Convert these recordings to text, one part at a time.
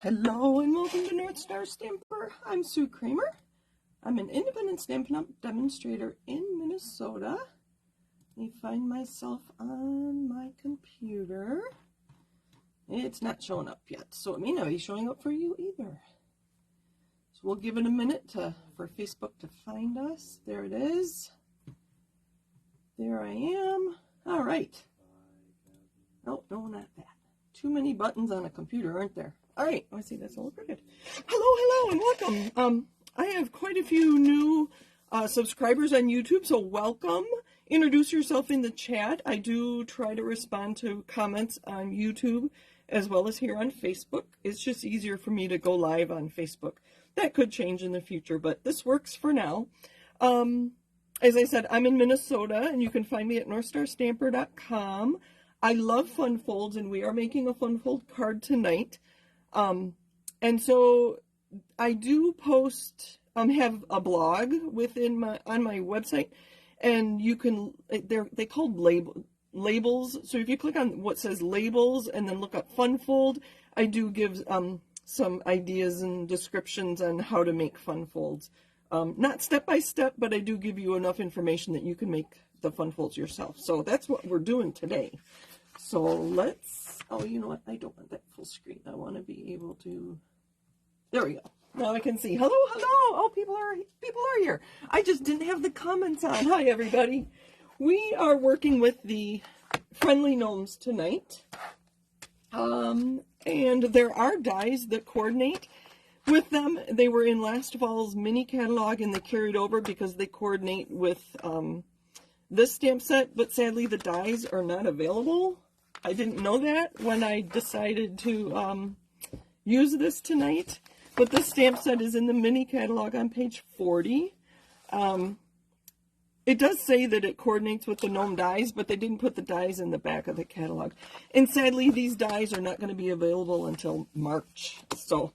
Hello and welcome to North Star Stamper. I'm Sue Kramer. I'm an independent Stampin' Up! Demonstrator in Minnesota. Let me find myself on my computer. It's not showing up yet, so it may not be showing up for you either. So we'll give it a minute for Facebook to find us. There it is. There I am. All right. Oh, no, not that. Too many buttons on a computer, aren't there? All right, I see that's all good. Hello, and welcome. I have quite a few new subscribers on YouTube, so welcome. Introduce yourself in the chat. I do try to respond to comments on YouTube as well as here on Facebook. It's just easier for me to go live on Facebook. That could change in the future, but this works for now. As I said, I'm in Minnesota, and you can find me at northstarstamper.com. I love fun folds, and we are making a fun fold card tonight. And so I do post, have a blog on my website, and you can, they called labels. So if you click on what says labels and then look up fun fold, I do give, some ideas and descriptions on how to make fun folds. Not step by step, but I do give you enough information that you can make the fun folds yourself. So that's what we're doing today. So oh, you know what? I don't want that full screen. I want to be able to, there we go. Now I can see. Hello. Oh, people are here. I just didn't have the comments on. Hi, everybody. We are working with the Friendly Gnomes tonight. And there are dies that coordinate with them. They were in last fall's mini catalog, and they carried over because they coordinate with this stamp set, but sadly the dies are not available. I didn't know that when I decided to use this tonight, but this stamp set is in the mini catalog on page 40. It does say that it coordinates with the gnome dies, but they didn't put the dies in the back of the catalog. And sadly, these dies are not going to be available until March. So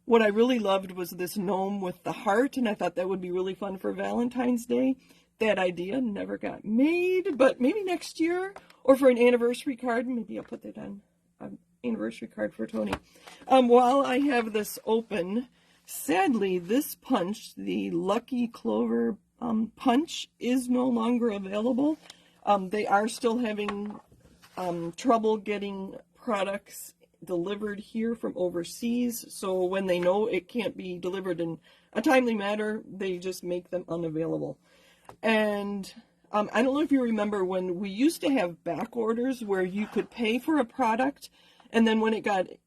what I really loved was this gnome with the heart, and I thought that would be really fun for Valentine's Day. That idea never got made, but maybe next year, or for an anniversary card. Maybe I'll put that on an anniversary card for Tony. While I have this open, sadly, this punch, the Lucky Clover punch, is no longer available. They are still having trouble getting products delivered here from overseas, so when they know it can't be delivered in a timely manner, they just make them unavailable. And I don't know if you remember when we used to have back orders where you could pay for a product, and then when it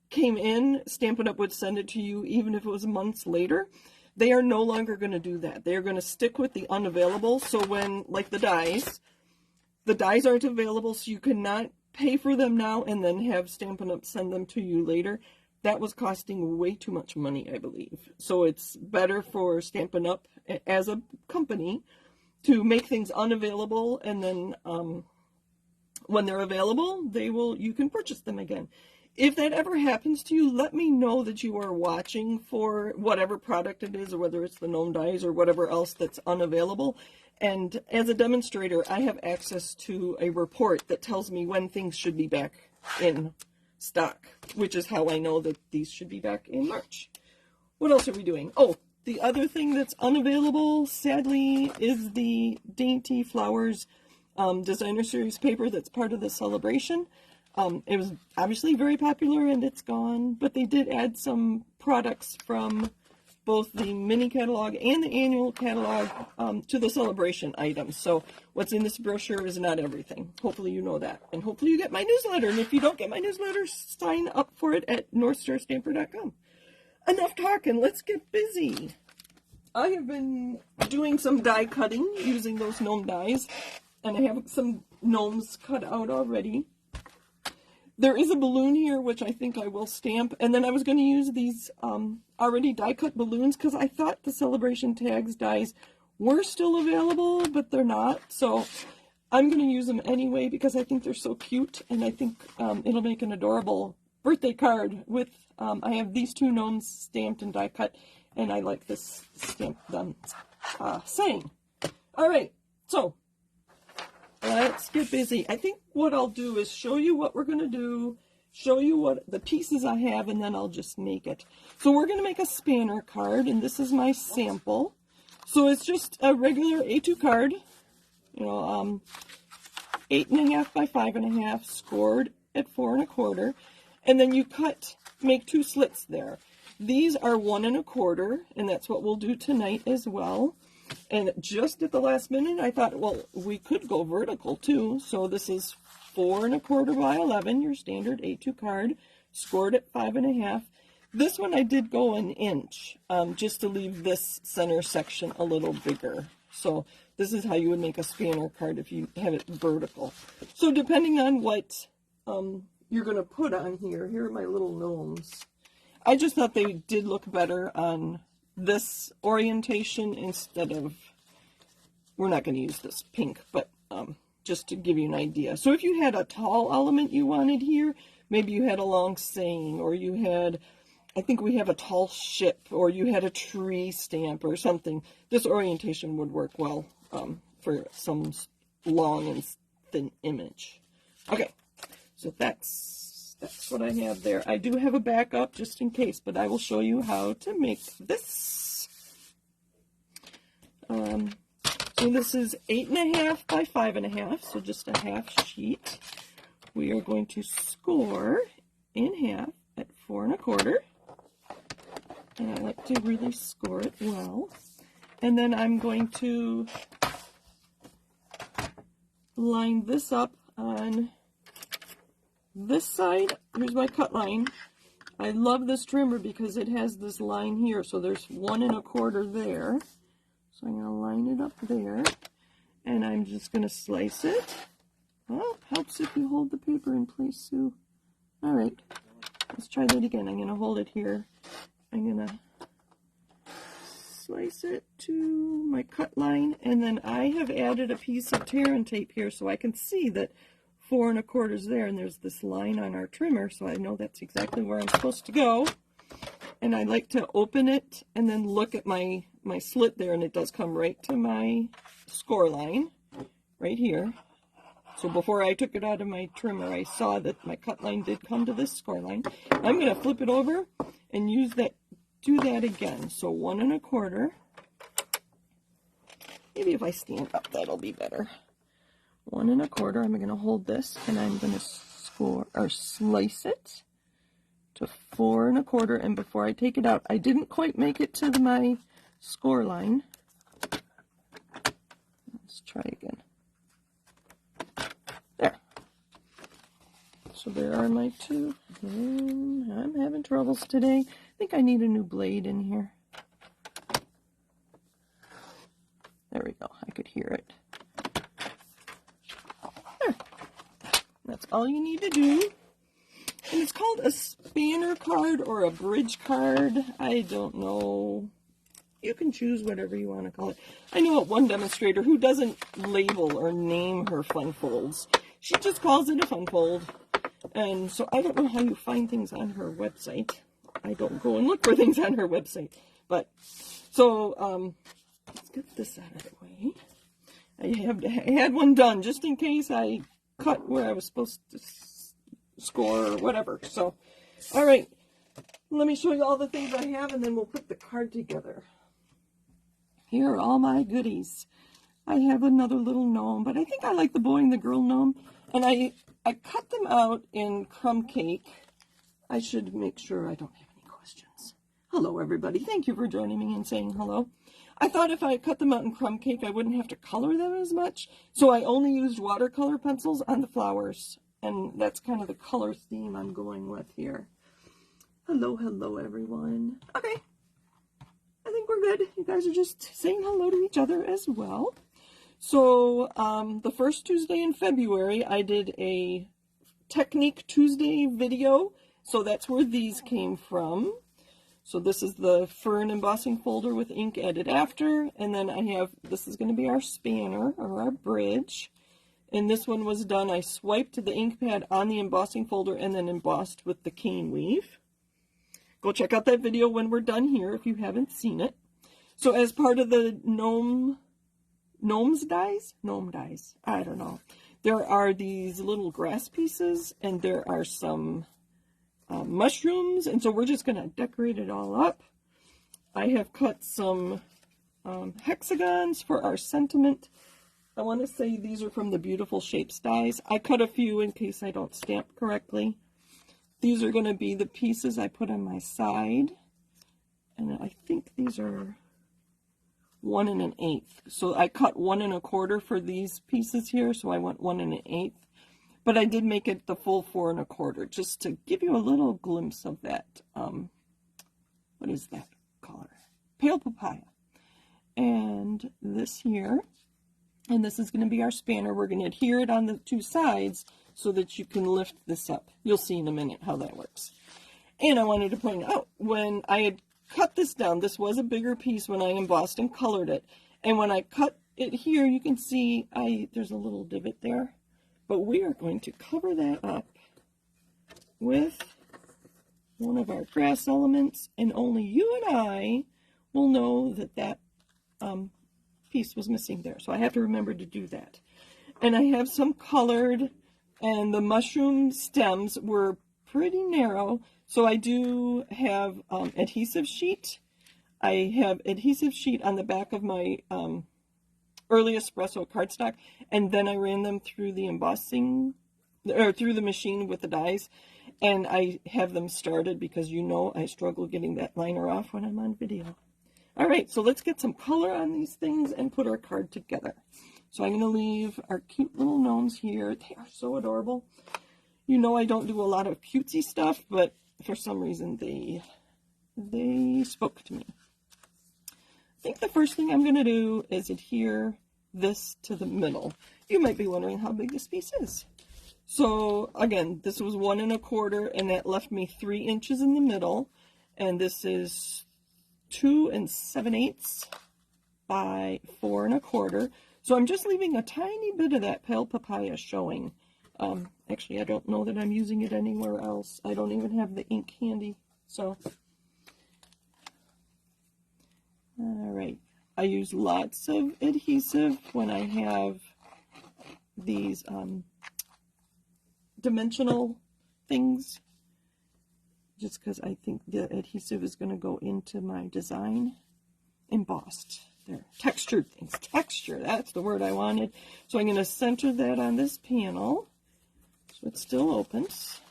came in, Stampin' Up! Would send it to you even if it was months later. They are no longer going to do that. They are going to stick with the unavailable. So when, like the dies aren't available, so you cannot pay for them now and then have Stampin' Up! Send them to you later. That was costing way too much money, I believe. So it's better for Stampin' Up! As a company to make things unavailable, and then when they're available, you can purchase them again. If that ever happens to you, let me know that you are watching for whatever product it is, or whether it's the gnome dies or whatever else that's unavailable. And as a demonstrator, I have access to a report that tells me when things should be back in stock, which is how I know that these should be back in March. What else are we doing? Oh, the other thing that's unavailable, sadly, is the Dainty Flowers Designer Series paper that's part of the celebration. It was obviously very popular, and it's gone, but they did add some products from both the mini catalog and the annual catalog to the celebration items. So what's in this brochure is not everything. Hopefully you know that. And hopefully you get my newsletter. And if you don't get my newsletter, sign up for it at northstarstamper.com. Enough talking, let's get busy. I have been doing some die cutting using those gnome dies, and I have some gnomes cut out already. There is a balloon here, which I think I will stamp, and then I was going to use these already die cut balloons because I thought the Celebration Tags dies were still available, but they're not, so I'm going to use them anyway because I think they're so cute, and I think it'll make an adorable birthday card with, I have these two gnomes stamped and die cut, and I like this stamp saying. All right, so let's get busy. I think what I'll do is show you what we're going to do, show you what the pieces I have, and then I'll just make it. So we're going to make a spanner card, and this is my sample. So it's just a regular A2 card, you know, 8.5 by 5.5, scored at 4 1/4, and then you make 2 slits there. These are 1 1/4, and that's what we'll do tonight as well. And just at the last minute, I thought, well, we could go vertical too. So this is 4 1/4 by 11, your standard A2 card, scored at 5.5. This one I did go 1 inch, just to leave this center section a little bigger. So this is how you would make a spanner card if you have it vertical. So depending on what you're going to put on here, here are my little gnomes. I just thought they did look better on this orientation instead of, we're not going to use this pink, but just to give you an idea. So if you had a tall element you wanted here, maybe you had a long saying, or you had, I think we have a tall ship, or you had a tree stamp or something, this orientation would work well for some long and thin image. Okay, so that's what I have there. I do have a backup just in case, but I will show you how to make this. So this is 8.5 by 5.5, so just a half sheet. We are going to score in half at 4 1/4. And I like to really score it well. And then I'm going to line this up on this side. Here's my cut line. I love this trimmer because it has this line here. So there's 1 1/4 there. So I'm going to line it up there. And I'm just going to slice it. Well, helps if you hold the paper in place, Sue. All right. Let's try that again. I'm going to hold it here. I'm going to slice it to my cut line, and then I have added a piece of tear and tape here so I can see that 4 1/4 is there, and there's this line on our trimmer, so I know that's exactly where I'm supposed to go. And I like to open it and then look at my slit there, and it does come right to my score line right here. So before I took it out of my trimmer, I saw that my cut line did come to this score line. I'm going to flip it over and do that again. So 1 1/4. Maybe if I stand up, that'll be better. 1 1/4. I'm going to hold this, and I'm going to slice it to 4 1/4. And before I take it out, I didn't quite make it to my score line. Let's try again. There. So there are my 2. I'm having troubles today. I think I need a new blade in here. There we go. I could hear it. There. That's all you need to do. And it's called a spanner card or a bridge card. I don't know. You can choose whatever you want to call it. I know one demonstrator who doesn't label or name her fun folds. She just calls it a fun fold. And so I don't know how you find things on her website. I don't go and look for things on her website. But, so, let's get this out of the way. I had one done just in case I cut where I was supposed to score or whatever. So, all right. Let me show you all the things I have, and then we'll put the card together. Here are all my goodies. I have another little gnome, but I think I like the boy and the girl gnome. And I cut them out in Crumb Cake. I should make sure I don't have any questions. Hello, everybody. Thank you for joining me and saying hello. I thought if I cut them out in Crumb Cake, I wouldn't have to color them as much. So I only used watercolor pencils on the flowers. And that's kind of the color theme I'm going with here. Hello, hello, everyone. Okay. I think we're good. You guys are just saying hello to each other as well. So, the first Tuesday in February, I did a Technique Tuesday video. So that's where these came from. So this is the fern embossing folder with ink added after. And then I have, this is going to be our spanner or our bridge. And this one was done, I swiped the ink pad on the embossing folder and then embossed with the cane weave. Go check out that video when we're done here if you haven't seen it. So as part of the gnome dies, I don't know. There are these little grass pieces, and there are some mushrooms, and so we're just going to decorate it all up. I have cut some hexagons for our sentiment. I want to say these are from the Beautiful Shapes dies. I cut a few in case I don't stamp correctly. These are going to be the pieces I put on my side. And I think these are 1 1/8. So I cut 1 1/4 for these pieces here. So I went 1 1/8. But I did make it the full 4 1/4 just to give you a little glimpse of that. What is that color? Pale Papaya. And this here. And this is going to be our spanner. We're going to adhere it on the 2 sides so that you can lift this up. You'll see in a minute how that works. And I wanted to point out, when I had cut this down, this was a bigger piece when I embossed and colored it. And when I cut it here, you can see there's a little divot there. But we are going to cover that up with one of our grass elements. And only you and I will know that that piece was missing there. So I have to remember to do that. And I have some colored, and the mushroom stems were pretty narrow. So I do have adhesive sheet. I have adhesive sheet on the back of my early Espresso cardstock, and then I ran them through the embossing, or through the machine with the dies, and I have them started because you know I struggle getting that liner off when I'm on video. All right, so let's get some color on these things and put our card together. So I'm going to leave our cute little gnomes here. They are so adorable. You know I don't do a lot of cutesy stuff, but for some reason they spoke to me. I think the first thing I'm going to do is adhere this to the middle. You might be wondering how big this piece is. So again, this was 1 1/4, and that left me 3 inches in the middle, and this is 2 7/8 by 4 1/4. So I'm just leaving a tiny bit of that Pale Papaya showing. Actually, I don't know that I'm using it anywhere else. I don't even have the ink handy. So, all right. I use lots of adhesive when I have these dimensional things, just because I think the adhesive is going to go into my design. Embossed. There. Textured things. Texture. That's the word I wanted. So I'm going to center that on this panel. So it still opens.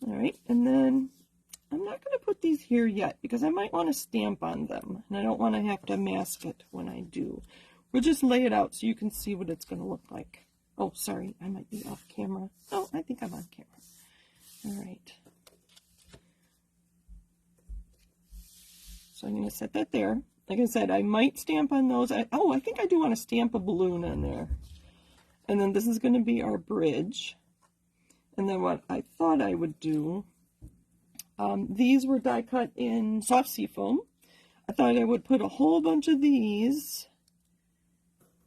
All right. And then I'm not going to put these here yet because I might want to stamp on them. And I don't want to have to mask it when I do. We'll just lay it out so you can see what it's going to look like. Oh, sorry. I might be off camera. Oh, I think I'm on camera. All right. So I'm going to set that there. Like I said, I might stamp on those. I think I do want to stamp a balloon on there. And then this is going to be our bridge. And then what I thought I would do, these were die cut in soft seafoam. I thought I would put a whole bunch of these,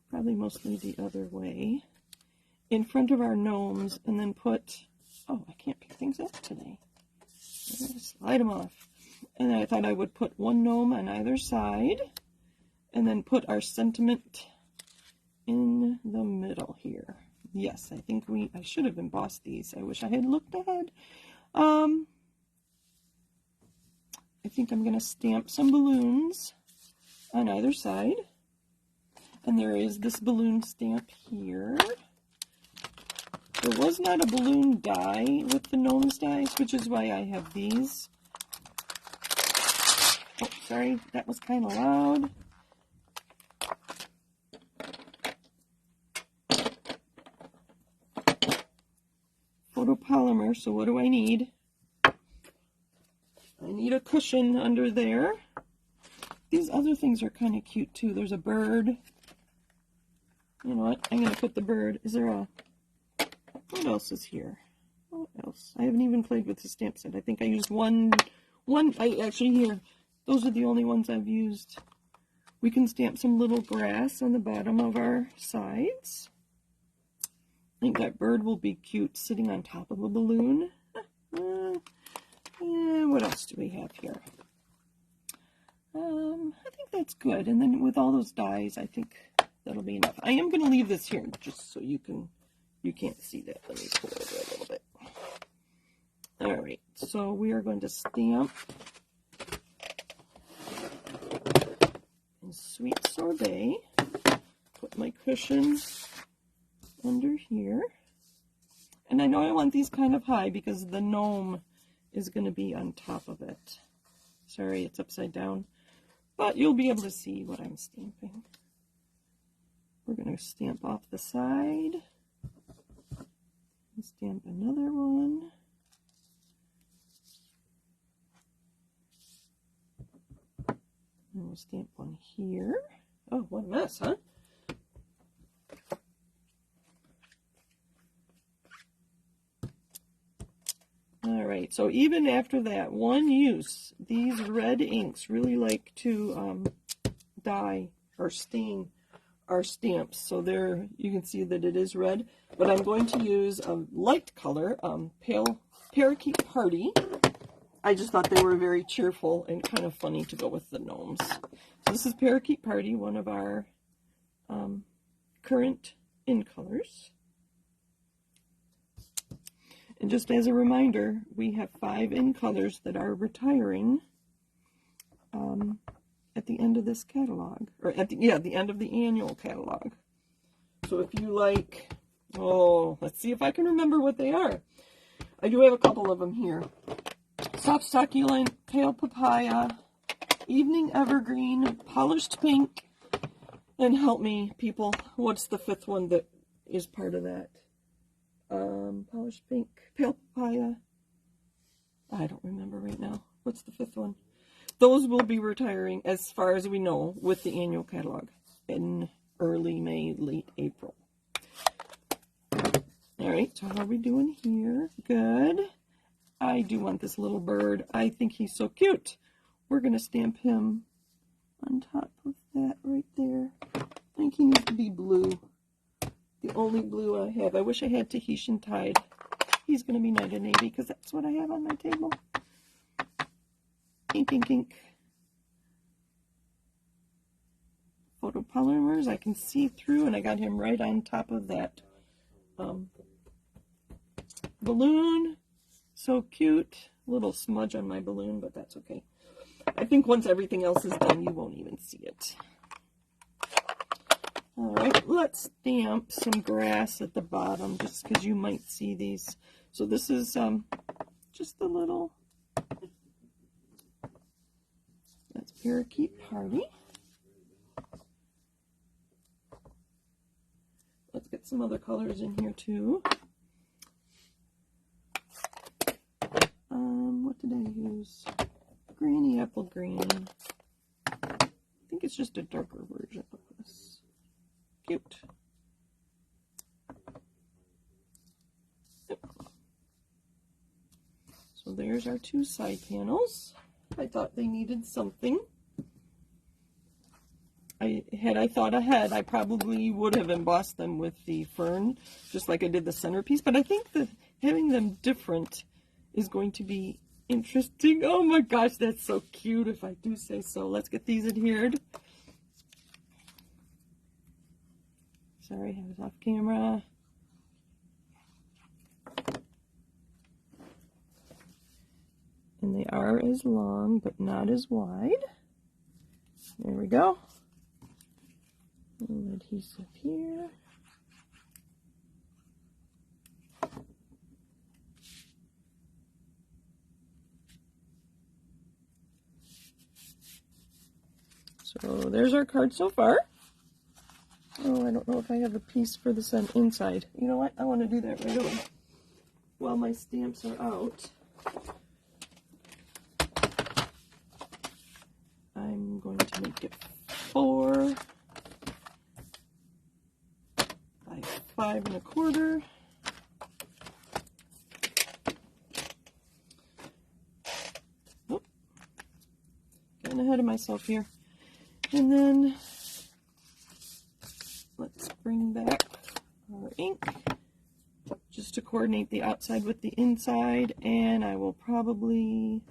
probably mostly the other way, in front of our gnomes, and then put, oh, I can't pick things up today. I'm going to slide them off. And then I thought I would put 1 gnome on either side, and then put our sentiment in the middle here. Yes, I think I should have embossed these. I wish I had looked ahead. I think I'm going to stamp some balloons on either side. And there is this balloon stamp here. There was not a balloon die with the gnomes dies, which is why I have these. Oh, sorry, that was kind of loud. Photopolymer, so what do I need? I need a cushion under there. These other things are kind of cute too. There's a bird. You know what? I'm going to put the bird. Is there a... What else is here? What else? I haven't even played with the stamp set. I think I used one. Actually, here. Those are the only ones I've used. We can stamp some little grass on the bottom of our sides. I think that bird will be cute sitting on top of a balloon. What else do we have here? I think that's good. And then with all those dies, I think that'll be enough. I am going to leave this here just so you can't see that. Let me pull over a little bit. All right, so we are going to stamp in Sweet Sorbet. Put my cushion under here. And I know I want these kind of high because the gnome is going to be on top of it. Sorry, it's upside down. But you'll be able to see what I'm stamping. We're going to stamp off the side. And stamp another one. And we'll stamp one here. Oh, what a mess, huh? All right, so even after that one use, these red inks really like to dye or stain our stamps. So there you can see that it is red, but I'm going to use a light color, pale Parakeet Party. I just thought they were very cheerful and kind of funny to go with the gnomes. So this is Parakeet Party, one of our current in colors. And just as a reminder, we have 5 in colors that are retiring at the end of this catalog, or at the end of the annual catalog. So if you like, let's see if I can remember what they are. I do have a couple of them here. Soft Succulent, Pale Papaya, Evening Evergreen, Polished Pink, and help me, people, what's the 5th one that is part of that? Polished Pink, Pale Papaya. I don't remember right now. What's the 5th one? Those will be retiring, as far as we know, with the annual catalog in early May, late April. All right, so how are we doing here? Good. I do want this little bird. I think he's so cute. We're going to stamp him on top of that right there. I think he needs to be blue. The only blue I have. I wish I had Tahitian Tide. He's going to be night and navy because that's what I have on my table. Ink, ink, ink. Photopolymers I can see through, and I got him right on top of that balloon. So cute. Little smudge on my balloon, but that's okay. I think once everything else is done, you won't even see it. All right, let's stamp some grass at the bottom, just because you might see these. So this is just the little, that's Parakeet Party. Let's get some other colors in here too. What did I use? Granny Apple Green. I think it's just a darker version of this. Cute. Yep. So there's our 2 side panels. I thought they needed something. Had I thought ahead, I probably would have embossed them with the fern, just like I did the centerpiece. But I think that having them different is going to be interesting. Oh my gosh, that's so cute if I do say so. Let's get these adhered. Sorry, I was off camera. And they are as long, but not as wide. There we go. A little adhesive here. So there's our card so far. Oh, I don't know if I have a piece for this on inside. You know what? I want to do that right away while my stamps are out. I'm going to make it 4 by 5 1/4. Oh, getting ahead of myself here. And then let's bring back our ink just to coordinate the outside with the inside, and I will probably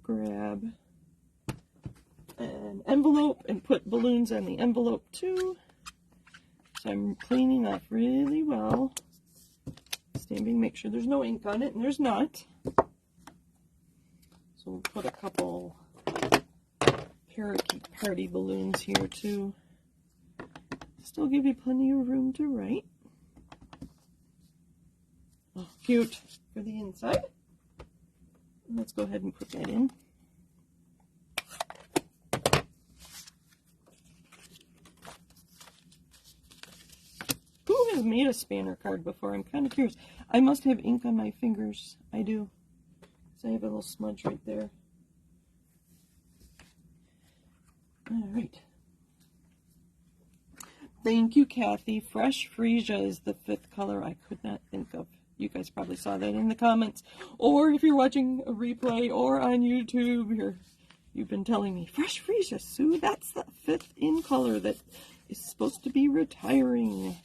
grab an envelope and put balloons on the envelope too. So I'm cleaning off really well. stamping, make sure there's no ink on it, and there's not. So we'll put a couple Parakeet party balloons here too. Still give you plenty of room to write. Oh, cute for the inside. Let's go ahead and put that in. Who has made a spanner card before? I'm kind of curious. I must have ink on my fingers. I do. So I have a little smudge right there. All right. Thank you, Kathy. Fresh Freesia is the 5th color I could not think of. You guys probably saw that in the comments. Or if you're watching a replay or on YouTube, you've been telling me, Fresh Freesia, Sue, that's the 5th in color that is supposed to be retiring.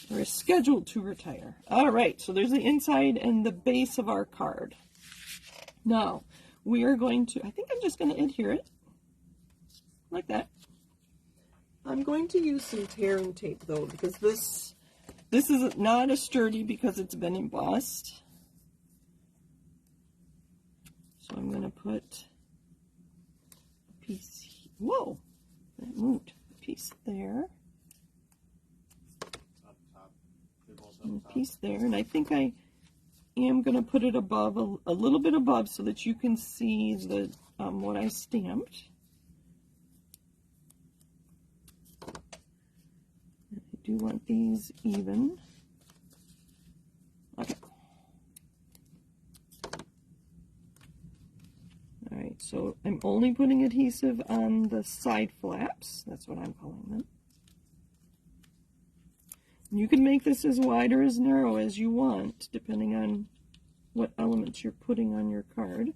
Or is scheduled to retire. All right, so there's the inside and the base of our card. Now, we are going to, I think I'm just going to adhere it. Like that. I'm going to use some tearing tape though, because this is not as sturdy because it's been embossed. So I'm going to put a piece, whoa, that moved, a piece there. And a piece there, and I think I am going to put it above, a little bit above, so that you can see the what I stamped. I do want these even. Okay. All right, so I'm only putting adhesive on the side flaps. That's what I'm calling them. You can make this as wide or as narrow as you want, depending on what elements you're putting on your card.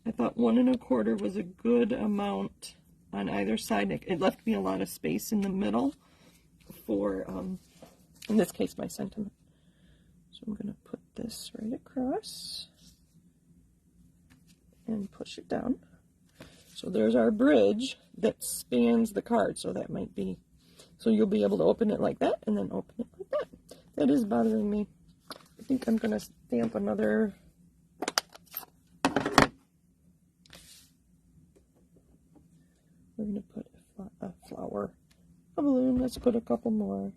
I thought 1 1/4 was a good amount on either side. It left me a lot of space in the middle for, in this case, my sentiment. So I'm going to put this right across and push it down. So there's our bridge that spans the card, so that might be, so you'll be able to open it like that and then open it like that. That is bothering me. I think I'm going to stamp another. We're going to put a flower, a balloon. Let's put a couple more.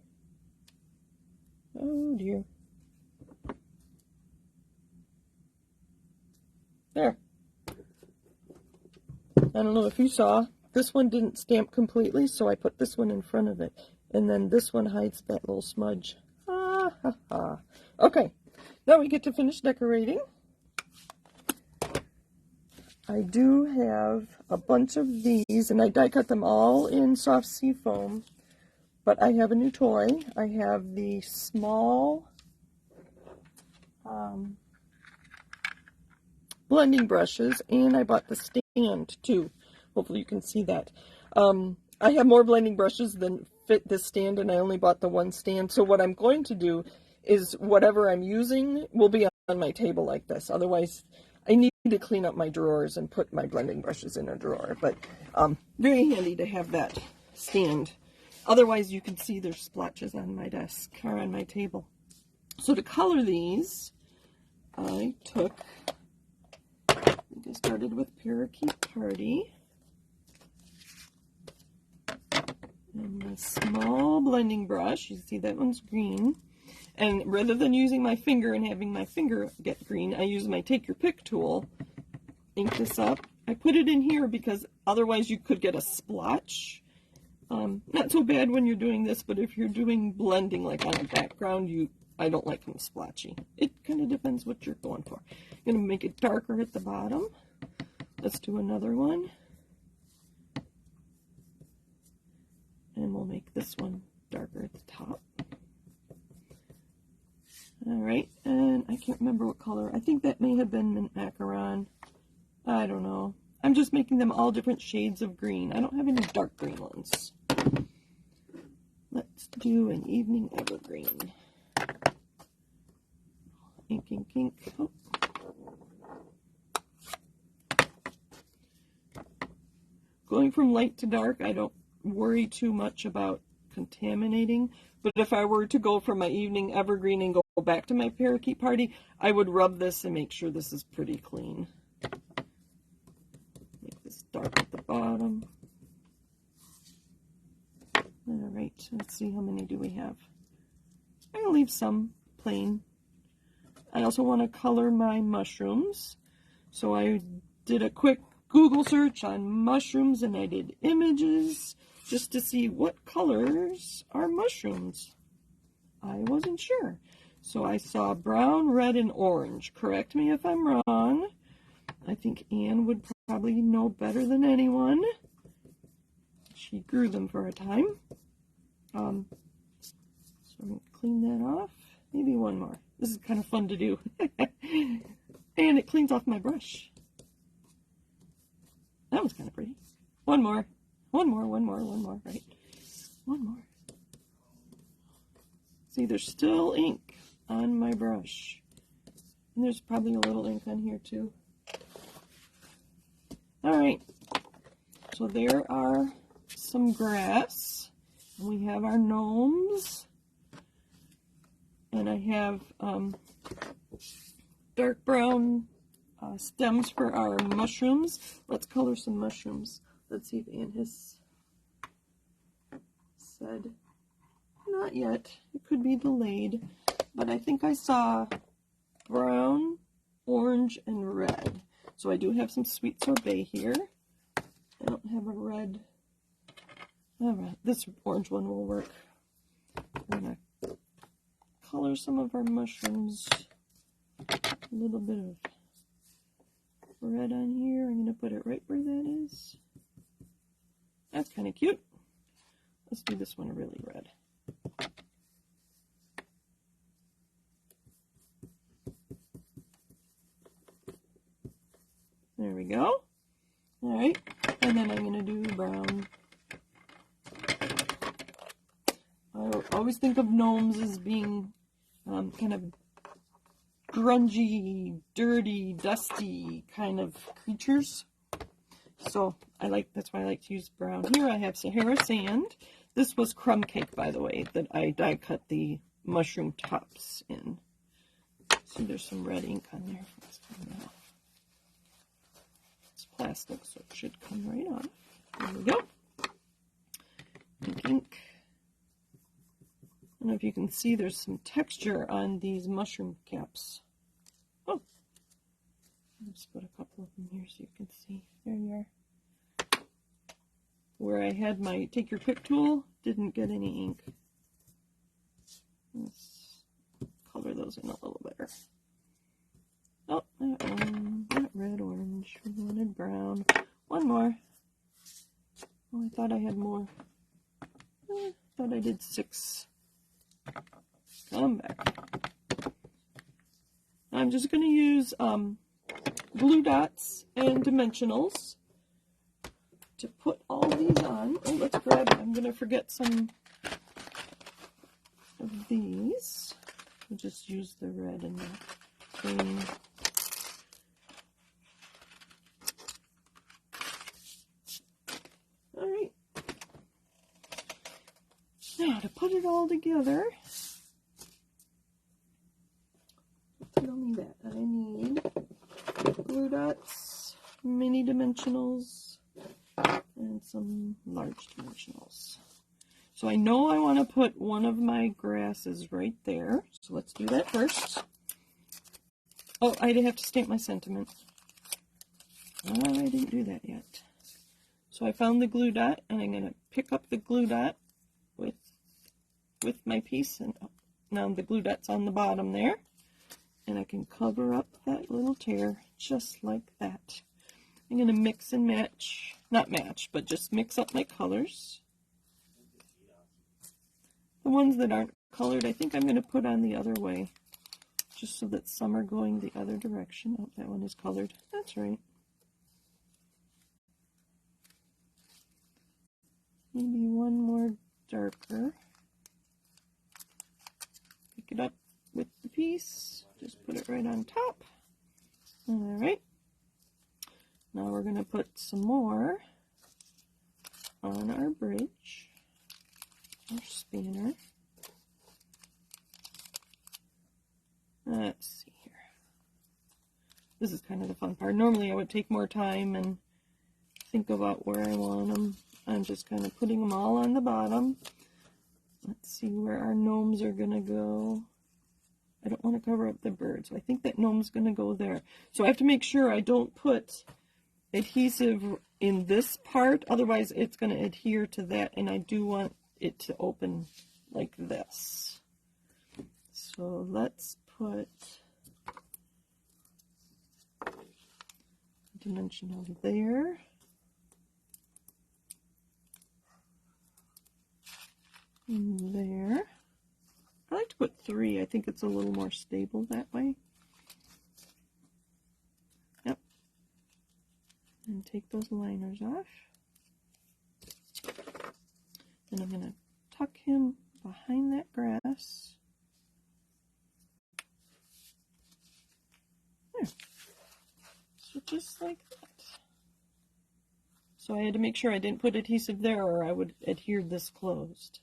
Oh dear. There. I don't know if you saw, this one didn't stamp completely, so I put this one in front of it. And then this one hides that little smudge. Ha ha ha. Okay, now we get to finish decorating. I do have a bunch of these, and I die cut them all in soft sea foam. But I have a new toy. I have the small blending brushes, and I bought the stand too. Hopefully you can see that. I have more blending brushes than fit this stand, and I only bought the one stand. So what I'm going to do is whatever I'm using will be on my table like this. Otherwise, I need to clean up my drawers and put my blending brushes in a drawer. But very handy to have that stand. Otherwise, you can see there's splotches on my desk or on my table. So to color these, I started with Parakeet Party. And a small blending brush. You see that one's green. And rather than using my finger and having my finger get green, I use my Take Your Pick tool. Ink this up. I put it in here because otherwise you could get a splotch. Not so bad when you're doing this, but if you're doing blending like on a background, I don't like them splotchy. It kind of depends what you're going for. I'm going to make it darker at the bottom. Let's do another one. And we'll make this one darker at the top. Alright, and I can't remember what color. I think that may have been mint macaron. I don't know. I'm just making them all different shades of green. I don't have any dark green ones. Let's do an evening evergreen. Ink, ink, ink. Oh. Going from light to dark, I don't worry too much about contaminating. But if I were to go from my evening evergreen and go back to my parakeet party, I would rub this and make sure this is pretty clean. Make this dark at the bottom. Alright, let's see how many do we have. I'm going to leave some plain. I also want to color my mushrooms. So I did a quick Google search on mushrooms and I did images just to see what colors are mushrooms. I wasn't sure. So I saw brown, red, and orange. Correct me if I'm wrong. I think Anne would probably know better than anyone. She grew them for a time. So I'm going to clean that off. Maybe one more. This is kind of fun to do. And it cleans off my brush. That was kind of pretty. One more. One more, right? One more. See, there's still ink on my brush. And there's probably a little ink on here too. Alright. So there are some grass. And we have our gnomes. And I have dark brown stems for our mushrooms. Let's color some mushrooms. Let's see if Anne has said not yet. It could be delayed, but I think I saw brown, orange, and red. So I do have some sweet sorbet here. I don't have a red. All right, this orange one will work. We're gonna color some of our mushrooms. A little bit of red on here. I'm going to put it right where that is. That's kind of cute. Let's do this one really red. There we go. All right, and then I'm going to do brown. I always think of gnomes as being kind of grungy, dirty, dusty kind of creatures. So that's why I like to use brown. Here I have Sahara sand. This was Crumb Cake, by the way, that I die cut the mushroom tops in. See, there's some red ink on there. Let's come off. It's plastic, so it should come right off. There we go. Pink ink. I don't know if you can see, there's some texture on these mushroom caps. Oh, let's put a couple of them here so you can see. There you are. Where I had my take your pick tool, didn't get any ink. Let's color those in a little better. Oh, that one, not red, orange. We wanted brown. One more. Oh, I thought I had more. I thought I did 6. Come back. I'm just going to use glue dots and dimensionals to put all these on. Oh, let's grab, I'm going to forget some of these. I'll just use the red and the green. All right. Now to put it all together, I don't need that. I need glue dots, mini dimensionals, and some large dimensionals. So I know I want to put one of my grasses right there. So let's do that first. Oh, I have to stamp my sentiment. Oh, I didn't do that yet. So I found the glue dot, and I'm going to pick up the glue dot with my piece, and now the glue dot's on the bottom there, and I can cover up that little tear just like that. I'm going to mix and match, not match, but just mix up my colors. The ones that aren't colored, I think I'm going to put on the other way, just so that some are going the other direction. Oh, that one is colored. That's right. Maybe one more darker. Pick it up with the piece. Just put it right on top. All right. Now we're going to put some more on our bridge, our spanner. Let's see here. This is kind of the fun part. Normally I would take more time and think about where I want them. I'm just kind of putting them all on the bottom. Let's see where our gnomes are going to go. I don't want to cover up the bird, so I think that gnome's going to go there. So I have to make sure I don't put adhesive in this part, otherwise it's going to adhere to that, and I do want it to open like this. So let's put dimensional there. And there. I like to put 3. I think it's a little more stable that way. Yep. And take those liners off. And I'm going to tuck him behind that grass. There. So just like that. So I had to make sure I didn't put adhesive there or I would adhere this closed.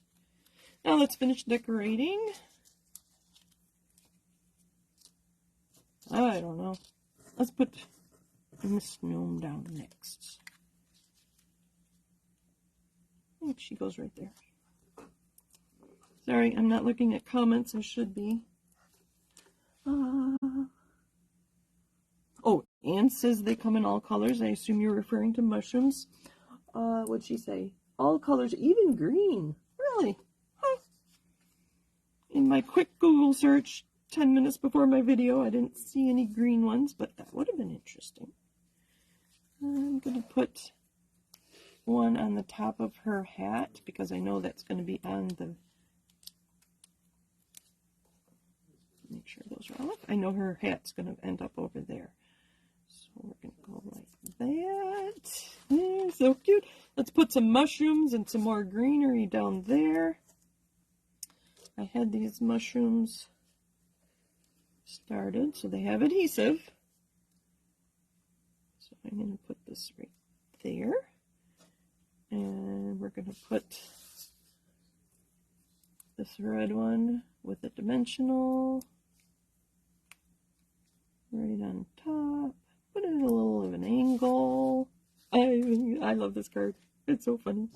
Now let's finish decorating. I don't know. Let's put Miss Gnome down next. I think she goes right there. Sorry, I'm not looking at comments. I should be. Oh, Anne says they come in all colors. I assume you're referring to mushrooms. What'd she say? All colors, even green. Really? Huh. In my quick Google search 10 minutes before my video, I didn't see any green ones, but that would have been interesting. I'm going to put one on the top of her hat because I know that's going to be on the... Make sure those are off. I know her hat's going to end up over there. So we're going to go like that. Yeah, so cute. Let's put some mushrooms and some more greenery down there. I had these mushrooms started, so they have adhesive. So I'm going to put this right there. And we're going to put this red one with a dimensional right on top. Put it at a little of an angle. I love this card. It's so funny.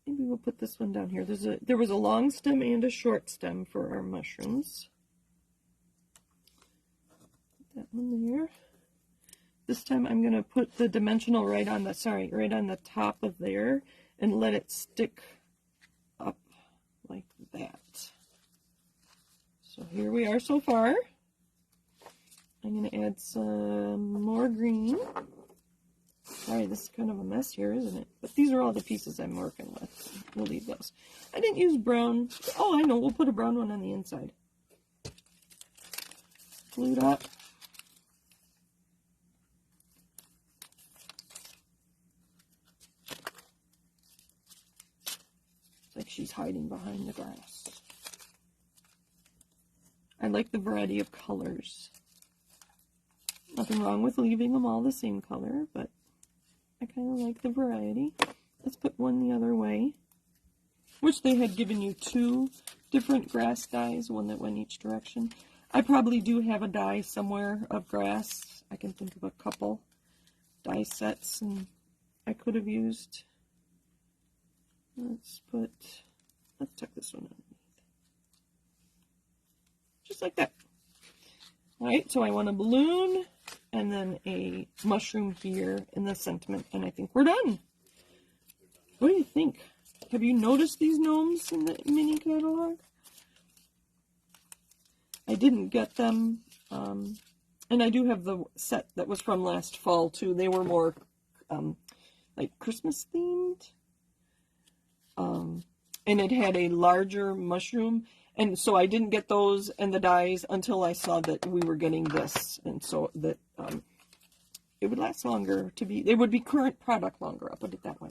Maybe we'll put this one down here. There was a long stem and a short stem for our mushrooms. Put that one there. This time I'm going to put the dimensional right on the top of there and let it stick up like that. So here we are so far. I'm going to add some more green. Sorry, this is kind of a mess here, isn't it? But these are all the pieces I'm working with. We'll leave those. I didn't use brown. Oh, I know. We'll put a brown one on the inside. Glue it up. It's like she's hiding behind the grass. I like the variety of colors. Nothing wrong with leaving them all the same color, but I kind of like the variety. Let's put one the other way. Wish they had given you 2 different grass dyes, one that went each direction. I probably do have a dye somewhere of grass. I can think of a couple dye sets and I could have used. Let's tuck this one underneath. Just like that. Alright, so I want a balloon and then a mushroom here in the sentiment, and I think we're done. What do you think? Have you noticed these gnomes in the mini catalog? I didn't get them, and I do have the set that was from last fall too. They were more like Christmas themed, and it had a larger mushroom. And so I didn't get those and the dies until I saw that we were getting this. And so that it would last longer they would be current product longer, I'll put it that way.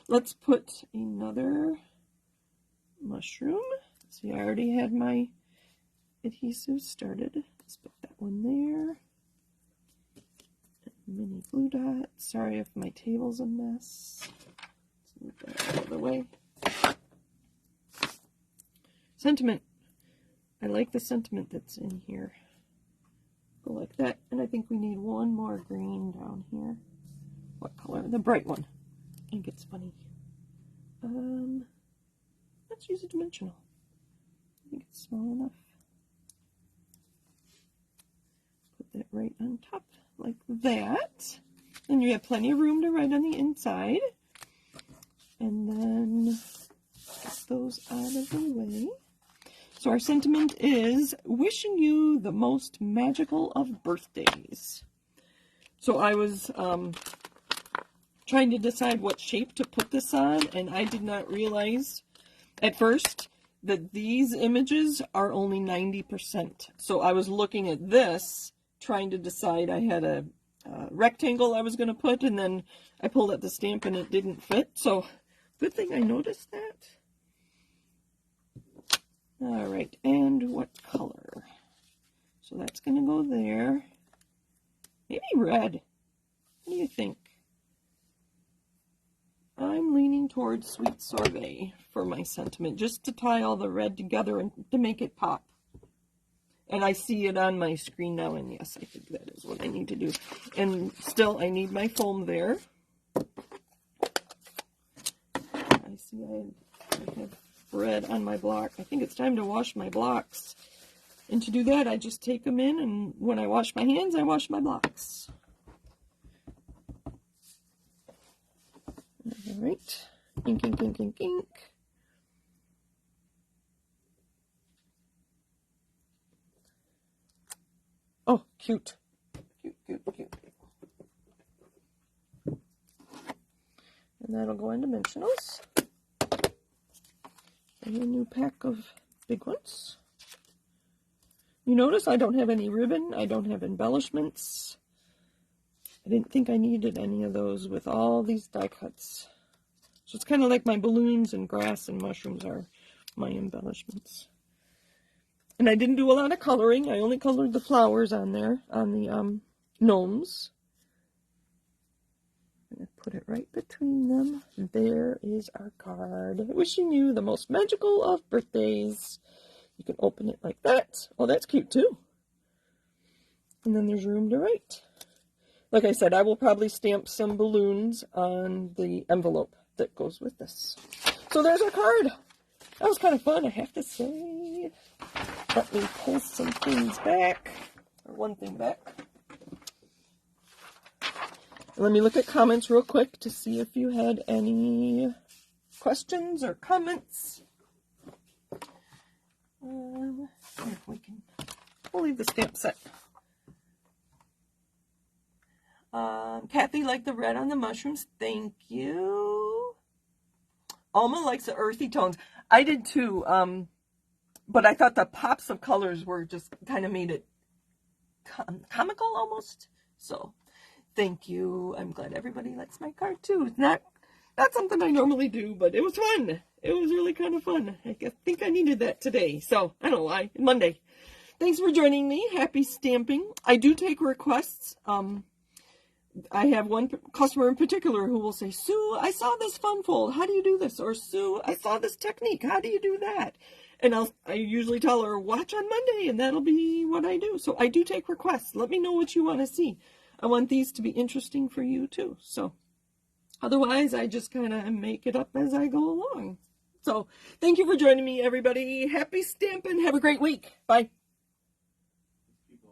Let's put another mushroom. See, I already had my adhesive started. Let's put that one there. Mini glue dot. Sorry if my table's a mess. Let's move that out of the way. Sentiment. I like the sentiment that's in here. Go like that. And I think we need one more green down here. What color? The bright one. I think it's funny. Let's use a dimensional. I think it's small enough. Put that right on top like that. And you have plenty of room to write on the inside. And then get those out of the way. So our sentiment is wishing you the most magical of birthdays. So I was trying to decide what shape to put this on, and I did not realize at first that these images are only 90%. So I was looking at this, trying to decide. I had a rectangle I was going to put, and then I pulled out the stamp and it didn't fit. So good thing I noticed that. All right, and what color? So that's going to go there. Maybe red. What do you think? I'm leaning towards Sweet Sorbet for my sentiment, just to tie all the red together and to make it pop. And I see it on my screen now, and yes, I think that is what I need to do. And still, I need my foam there. I see I have red on my block. I think it's time to wash my blocks. And to do that, I just take them in, and when I wash my hands, I wash my blocks. All right. Ink, ink, ink, ink, ink. Oh, cute. Cute, cute, cute. And that'll go in dimensionals. And a new pack of big ones. You notice I don't have any ribbon. I don't have embellishments. I didn't think I needed any of those with all these die cuts. So it's kind of like my balloons and grass and mushrooms are my embellishments. And I didn't do a lot of coloring. I only colored the flowers on there, on the gnomes. I'm going to put it right between them. And there is our card. Wishing you the most magical of birthdays. You can open it like that. Oh, that's cute too. And then there's room to write. Like I said, I will probably stamp some balloons on the envelope that goes with this. So there's our card. That was kind of fun, I have to say. Let me pull some things back, or one thing back. Let me look at comments real quick to see if you had any questions or comments. If we can, we'll leave the stamp set. Kathy liked the red on the mushrooms. Thank you. Alma likes the earthy tones. I did too. But I thought the pops of colors were just kind of made it comical almost. So thank you. I'm glad everybody likes my card too. It's not something I normally do, but it was fun. It was really kind of fun. I think I needed that today. So I don't know why. Monday. Thanks for joining me. Happy stamping. I do take requests. I have one customer in particular who will say, Sue, I saw this fun fold. How do you do this? Or Sue, I saw this technique. How do you do that? And I usually tell her, watch on Monday, and that'll be what I do. So I do take requests. Let me know what you want to see. I want these to be interesting for you too. So otherwise, I just kind of make it up as I go along. So thank you for joining me, everybody. Happy stamping. Have a great week. Bye.